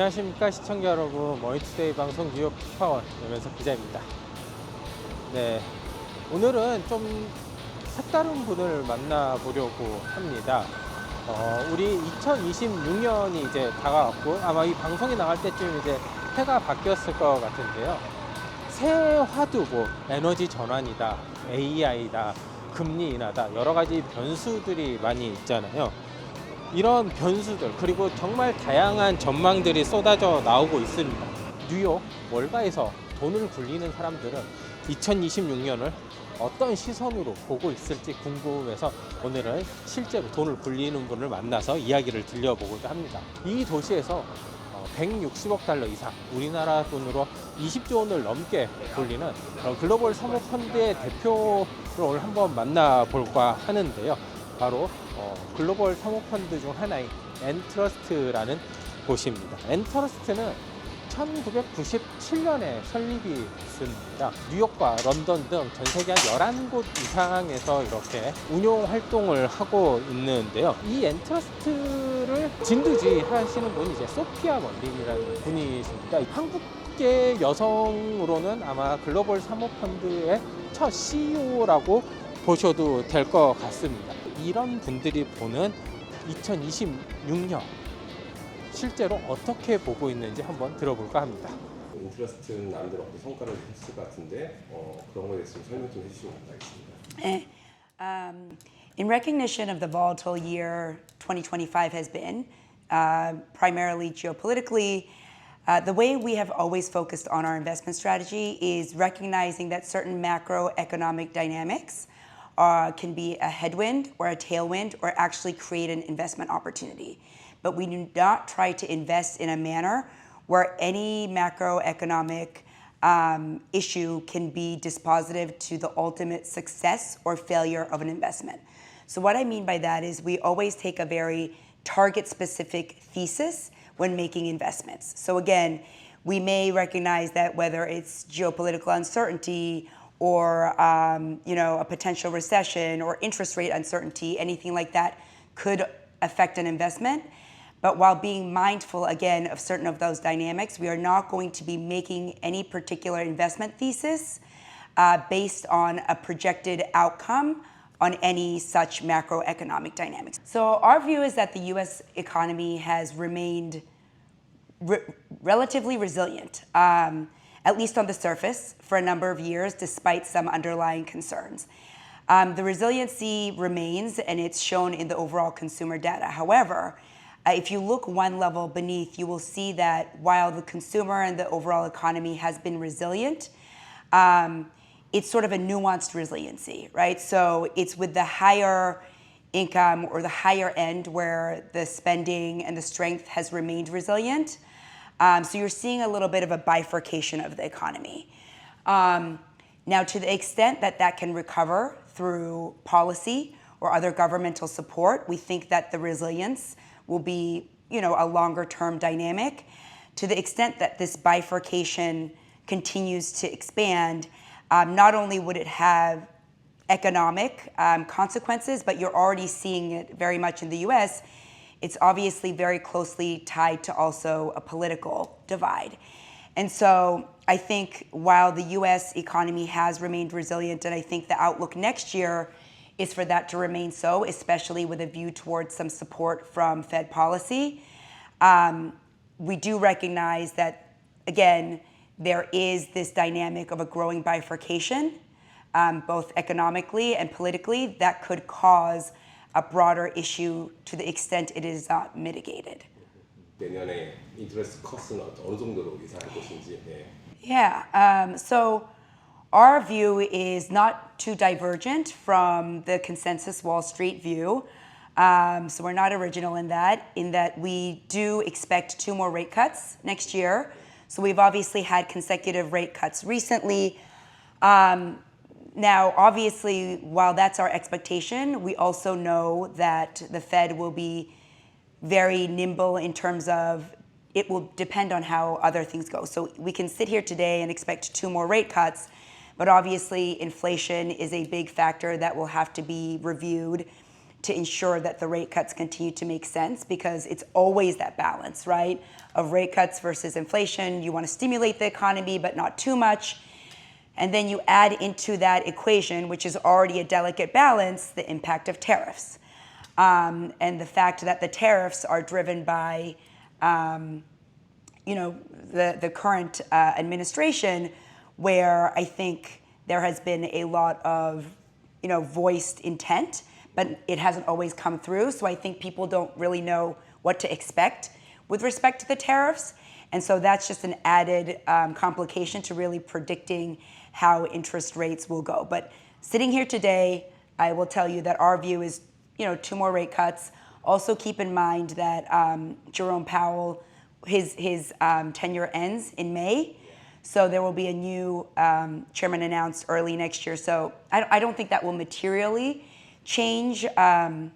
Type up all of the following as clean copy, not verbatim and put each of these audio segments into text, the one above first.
안녕하십니까 시청자 여러분, 머니투데이 방송 뉴욕특파원 유면석 기자입니다. 네, 오늘은 좀 색다른 분을 만나보려고 합니다. 우리 2026년이 이제 다가왔고 아마 이 방송이 나갈 때쯤 이제 해가 바뀌었을 것 같은데요. 새 화두고 에너지 전환이다, AI다, 금리 인하다, 여러 가지 변수들이 많이 있잖아요. 이런 변수들 그리고 정말 다양한 전망들이 쏟아져 나오고 있습니다. 뉴욕 월가에서 돈을 굴리는 사람들은 2026년을 어떤 시선으로 보고 있을지 궁금해서 오늘은 실제로 돈을 굴리는 분을 만나서 이야기를 들려보고자 합니다. 이 도시에서 160억 달러 이상, 우리나라 돈으로 20조 원을 넘게 굴리는 글로벌 사모펀드의 대표를 오늘 한번 만나볼까 하는데요. 바로 글로벌 사모펀드 중 하나인 엔트러스트라는 곳입니다. 엔트러스트는 1997년에 설립이 됐습니다. 뉴욕과 런던 등 전 세계 한 11곳 이상에서 이렇게 운용 활동을 하고 있는데요. 이 엔트러스트를 진두지 하시는 분이 이제 소피아 멀린이라는 분이십니다. 한국계 여성으로는 아마 글로벌 사모펀드의 첫 CEO라고 보셔도 될 것 같습니다. 이런 분들이 보는 2026년 실제로 어떻게 보고 있는지 한번 들어볼까 합니다. 인트러스트는 나름대로 어떤 성과를 했을 것 같은데 그런 거에 대해서 좀 설명 좀 해주시면 감사하겠습니다. In recognition of the volatile year 2025 has been, primarily geopolitically, the way we have always focused on our investment strategy is recognizing that certain macroeconomic dynamics can be a headwind or a tailwind or actually create an investment opportunity. But we do not try to invest in a manner where any macroeconomic issue can be dispositive to the ultimate success or failure of an investment. So what I mean by that is we always take a very target-specific thesis when making investments. So again, we may recognize that whether it's geopolitical uncertainty or a potential recession or interest rate uncertainty, anything like that could affect an investment. But while being mindful, again, of certain of those dynamics, we are not going to be making any particular investment thesis based on a projected outcome on any such macroeconomic dynamics. So our view is that the US economy has remained relatively resilient, at least on the surface, for a number of years, despite some underlying concerns. The resiliency remains, and it's shown in the overall consumer data. However, if you look one level beneath, you will see that while the consumer and the overall economy has been resilient, it's sort of a nuanced resiliency, right? So it's with the higher income or the higher end where the spending and the strength has remained resilient. So you're seeing a little bit of a bifurcation of the economy. Now, to the extent that that can recover through policy or other governmental support, we think that the resilience will be, a longer-term dynamic. To the extent that this bifurcation continues to expand, not only would it have economic consequences, but you're already seeing it very much in the US. It's obviously very closely tied to also a political divide. And so I think while the US economy has remained resilient, and I think the outlook next year is for that to remain so, especially with a view towards some support from Fed policy. We do recognize that, again, there is this dynamic of a growing bifurcation, both economically and politically, that could cause a broader issue to the extent it is not mitigated. 내년에 인트러스트 컷은 어느 정도로 예상할 것인지. Yeah, so our view is not too divergent from the consensus Wall Street view. So we're not original in that we do expect 2 more rate cuts next year. So we've obviously had consecutive rate cuts recently. Now, obviously, while that's our expectation, we also know that the Fed will be very nimble in terms of it will depend on how other things go. So we can sit here today and expect 2 more rate cuts, but obviously inflation is a big factor that will have to be reviewed to ensure that the rate cuts continue to make sense, because it's always that balance, right, of rate cuts versus inflation. You want to stimulate the economy, but not too much. And then you add into that equation, which is already a delicate balance, the impact of tariffs. And the fact that the tariffs are driven by, the current administration, where I think there has been a lot of, voiced intent, but it hasn't always come through. So I think people don't really know what to expect with respect to the tariffs. And so that's just an added complication to really predicting how interest rates will go. But sitting here today, I will tell you that our view is, 2 more rate cuts. Also keep in mind that Jerome Powell, his tenure ends in May. So there will be a new chairman announced early next year. So I don't think that will materially change the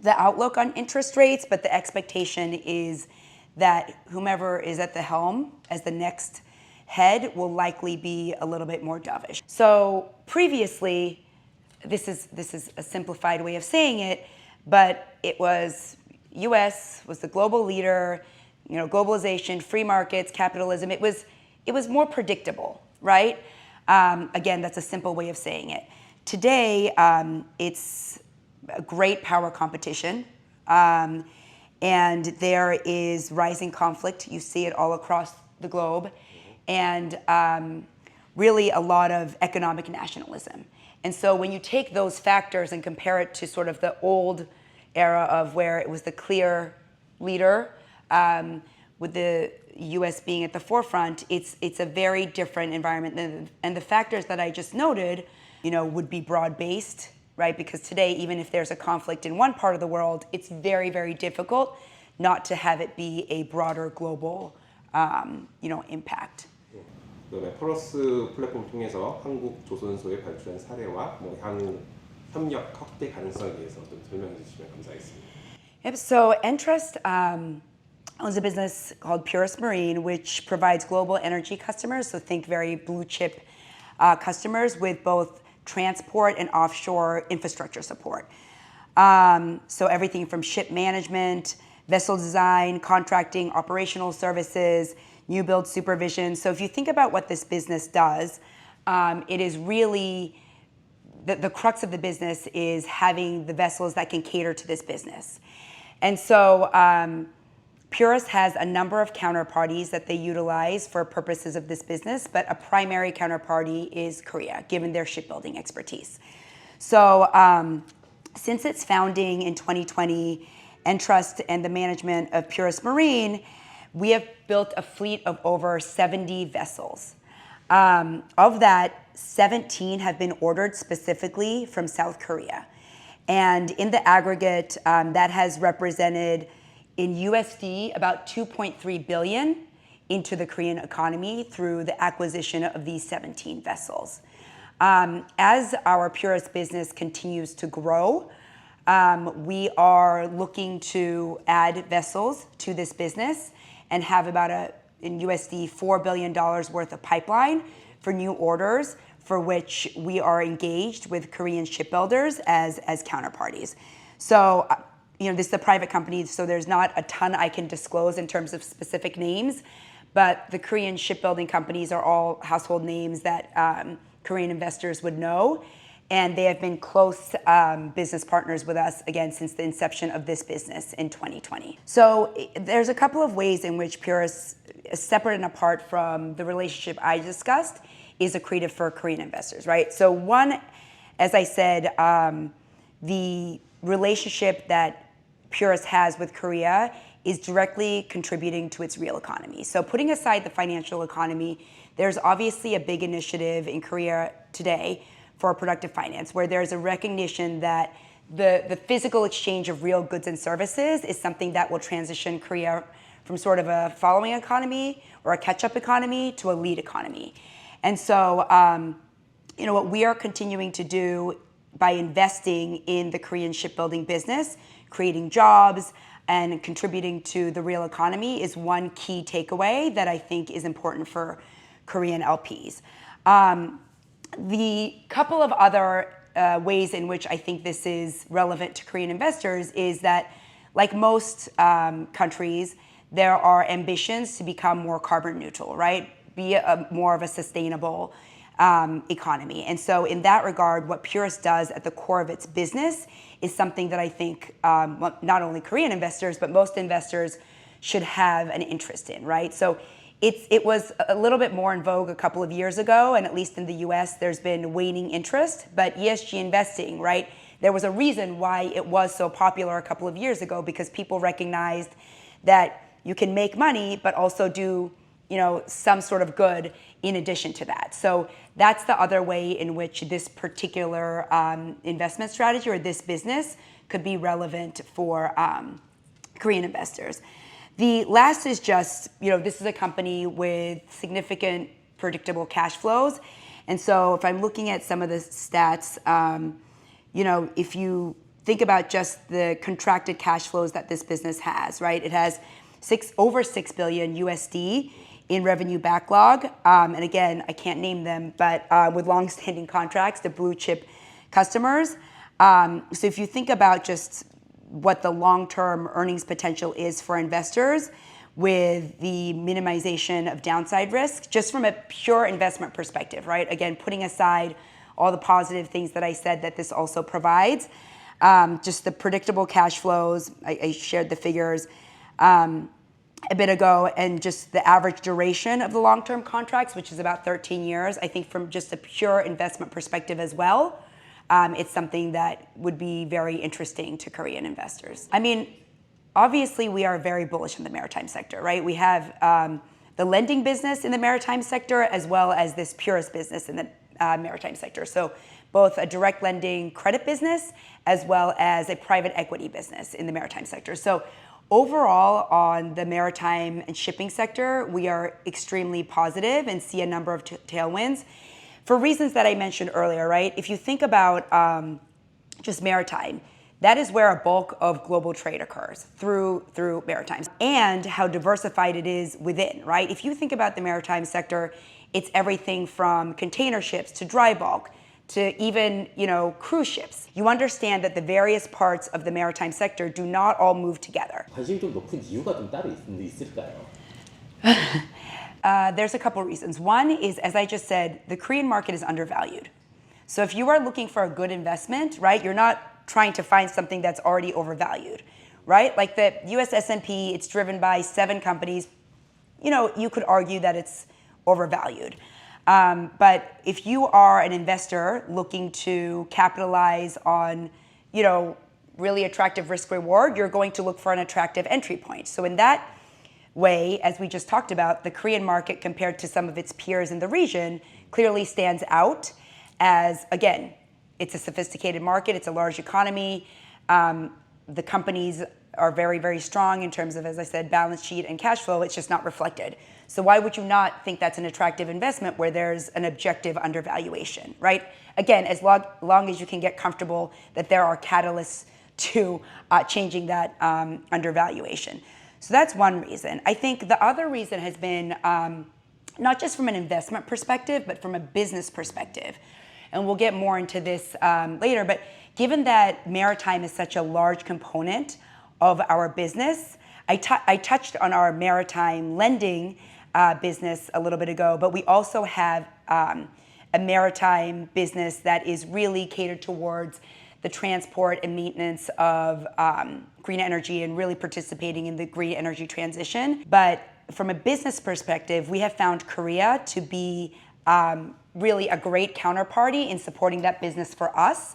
outlook on interest rates, but the expectation is that whomever is at the helm as the next head will likely be a little bit more dovish. So previously, this is a simplified way of saying it, but it was U.S. was the global leader, globalization, free markets, capitalism. It was more predictable, right? Again, that's a simple way of saying it. Today, it's a great power competition, and there is rising conflict. You see it all across the globe, and really a lot of economic nationalism. And so when you take those factors and compare it to sort of the old era of where it was the clear leader, with the U.S. being at the forefront, it's a very different environment. And the factors that I just noted, would be broad-based, right? Because today, even if there's a conflict in one part of the world, it's very, very difficult not to have it be a broader global, impact. 그다음에 플러스 플랫폼 통해서 한국 조선소에 발주한 사례와 향후 협력 확대 가능성에 대해서 좀 설명해 주시면 감사하겠습니다. Yep, so Entrust owns a business called Purist Marine, which provides global energy customers, so think very blue chip customers, with both transport and offshore infrastructure support. So everything from ship management, vessel design, contracting, operational services, new build supervision. So if you think about what this business does, it is really, the crux of the business is having the vessels that can cater to this business. And so Purist has a number of counterparties that they utilize for purposes of this business, but a primary counterparty is Korea, given their shipbuilding expertise. So since its founding in 2020, Entrust and the management of Purist Marine, we have built a fleet of over 70 vessels. Of that, 17 have been ordered specifically from South Korea. And in the aggregate, that has represented in USD about 2.3 billion into the Korean economy through the acquisition of these 17 vessels. As our Purist business continues to grow, we are looking to add vessels to this business and have about in USD $4 billion worth of pipeline for new orders, for which we are engaged with Korean shipbuilders as counterparties. So, this is a private company, so there's not a ton I can disclose in terms of specific names, but the Korean shipbuilding companies are all household names that Korean investors would know, and they have been close business partners with us, again, since the inception of this business in 2020. So there's a couple of ways in which Purist, separate and apart from the relationship I discussed, is accretive for Korean investors, right? So one, as I said, the relationship that Purist has with Korea is directly contributing to its real economy. So putting aside the financial economy, there's obviously a big initiative in Korea today for productive finance, where there's a recognition that the physical exchange of real goods and services is something that will transition Korea from sort of a following economy or a catch-up economy to a lead economy. And so, what we are continuing to do by investing in the Korean shipbuilding business, creating jobs, and contributing to the real economy is one key takeaway that I think is important for Korean LPs. The couple of other ways in which I think this is relevant to Korean investors is that, like most countries, there are ambitions to become more carbon neutral, right? Be more of a sustainable economy. And so in that regard, what Purist does at the core of its business is something that I think not only Korean investors, but most investors should have an interest in, right? So it was a little bit more in vogue a couple of years ago, and at least in the US, there's been waning interest. But ESG investing, right? There was a reason why it was so popular a couple of years ago, because people recognized that you can make money, but also do, some sort of good in addition to that. So that's the other way in which this particular investment strategy or this business could be relevant for Korean investors. The last is just, this is a company with significant predictable cash flows. And so if I'm looking at some of the stats, if you think about just the contracted cash flows that this business has, right? It has over $6 billion USD in revenue backlog. And again, I can't name them, but with long-standing contracts, the blue chip customers. So if you think about just what the long-term earnings potential is for investors with the minimization of downside risk, just from a pure investment perspective, right? Again, putting aside all the positive things that I said that this also provides, just the predictable cash flows, I shared the figures a bit ago, and just the average duration of the long-term contracts, which is about 13 years. I think from just a pure investment perspective as well, it's something that would be very interesting to Korean investors. I mean, obviously we are very bullish in the maritime sector, right? We have the lending business in the maritime sector as well as this Purist business in the maritime sector. So both a direct lending credit business as well as a private equity business in the maritime sector. So overall, on the maritime and shipping sector, we are extremely positive and see a number of tailwinds for reasons that I mentioned earlier, right? If you think about just maritime, that is where a bulk of global trade occurs through maritime, and how diversified it is within, right? If you think about the maritime sector, it's everything from container ships to dry bulk to even, cruise ships. You understand that the various parts of the maritime sector do not all move together. 관심이 좀 높은 이유가 좀 따로 있을까요? There's a couple reasons. One is, as I just said, the Korean market is undervalued. So if you are looking for a good investment, right, you're not trying to find something that's already overvalued, right? Like the US S&P, it's driven by 7 companies. You could argue that it's overvalued. But if you are an investor looking to capitalize on, really attractive risk reward, you're going to look for an attractive entry point. So in that way, as we just talked about, the Korean market compared to some of its peers in the region clearly stands out as, again, it's a sophisticated market, it's a large economy. The companies are very, very strong in terms of, as I said, balance sheet and cash flow. It's just not reflected. So why would you not think that's an attractive investment where there's an objective undervaluation, right? Again, as long as you can get comfortable that there are catalysts to changing that undervaluation. So that's one reason. I think the other reason has been not just from an investment perspective, but from a business perspective. And we'll get more into this later, but given that maritime is such a large component of our business, I touched on our maritime lending business a little bit ago, but we also have a maritime business that is really catered towards the transport and maintenance of green energy and really participating in the green energy transition. But from a business perspective, we have found Korea to be really a great counterparty in supporting that business for us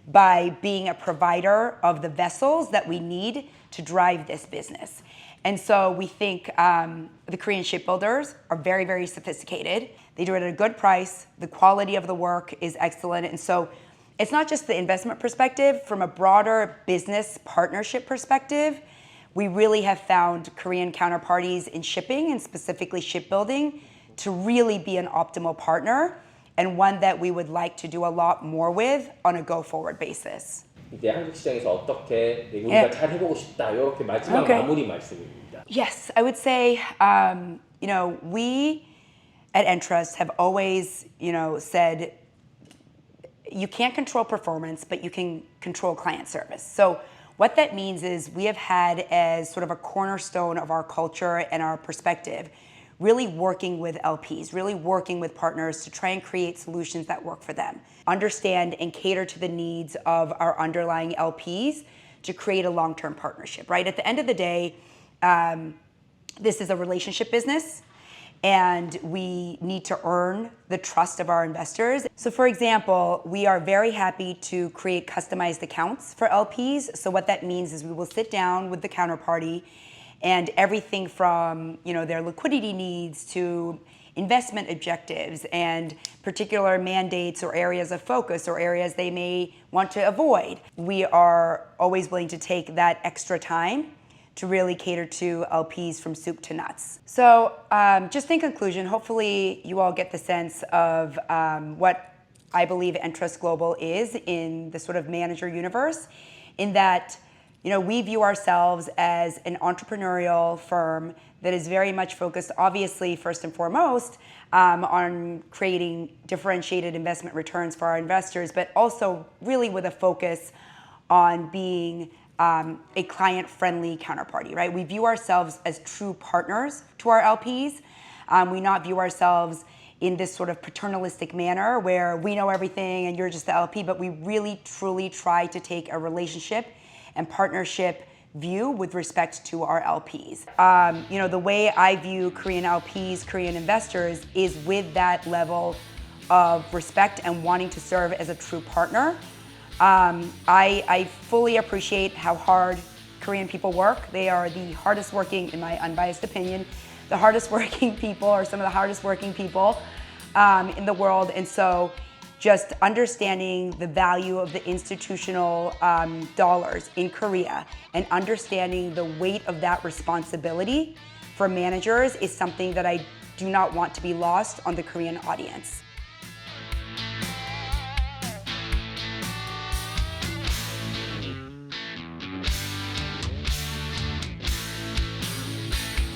by being a provider of the vessels that we need to drive this business. And so we think the Korean shipbuilders are very, very sophisticated. They do it at a good price. The quality of the work is excellent. And so it's not just the investment perspective. From a broader business partnership perspective, we really have found Korean counterparties in shipping and specifically shipbuilding to really be an optimal partner and one that we would like to do a lot more with on a go-forward basis. 이제 한국 시장에서 어떻게 우리가 잘 해보고 싶다 이렇게 마지막 마무리 말씀입니다. Yes, I would say, we at Entrust have always, said you can't control performance, but you can control client service. So what that means is we have had as sort of a cornerstone of our culture and our perspective, really working with LPs, really working with partners to try and create solutions that work for them. Understand and cater to the needs of our underlying LPs to create a long-term partnership, right? At the end of the day, this is a relationship business, and we need to earn the trust of our investors. So for example, we are very happy to create customized accounts for LPs. So what that means is we will sit down with the counterparty, and everything from their liquidity needs to investment objectives and particular mandates or areas of focus or areas they may want to avoid. We are always willing to take that extra time to really cater to LPs from soup to nuts. So just in conclusion, hopefully you all get the sense of what I believe Entrust Global is in the sort of manager universe, in that we view ourselves as an entrepreneurial firm that is very much focused, obviously, first and foremost, on creating differentiated investment returns for our investors, but also really with a focus on being a client-friendly counterparty, right? We view ourselves as true partners to our LPs. We not view ourselves in this sort of paternalistic manner where we know everything and you're just the LP, but we really, truly try to take a relationship and partnership view with respect to our LPs. The way I view Korean LPs, Korean investors, is with that level of respect and wanting to serve as a true partner. I fully appreciate how hard Korean people work. They are the hardest working, in my unbiased opinion, the hardest working people, or some of the hardest working people in the world. And so just understanding the value of the institutional dollars in Korea and understanding the weight of that responsibility for managers is something that I do not want to be lost on the Korean audience.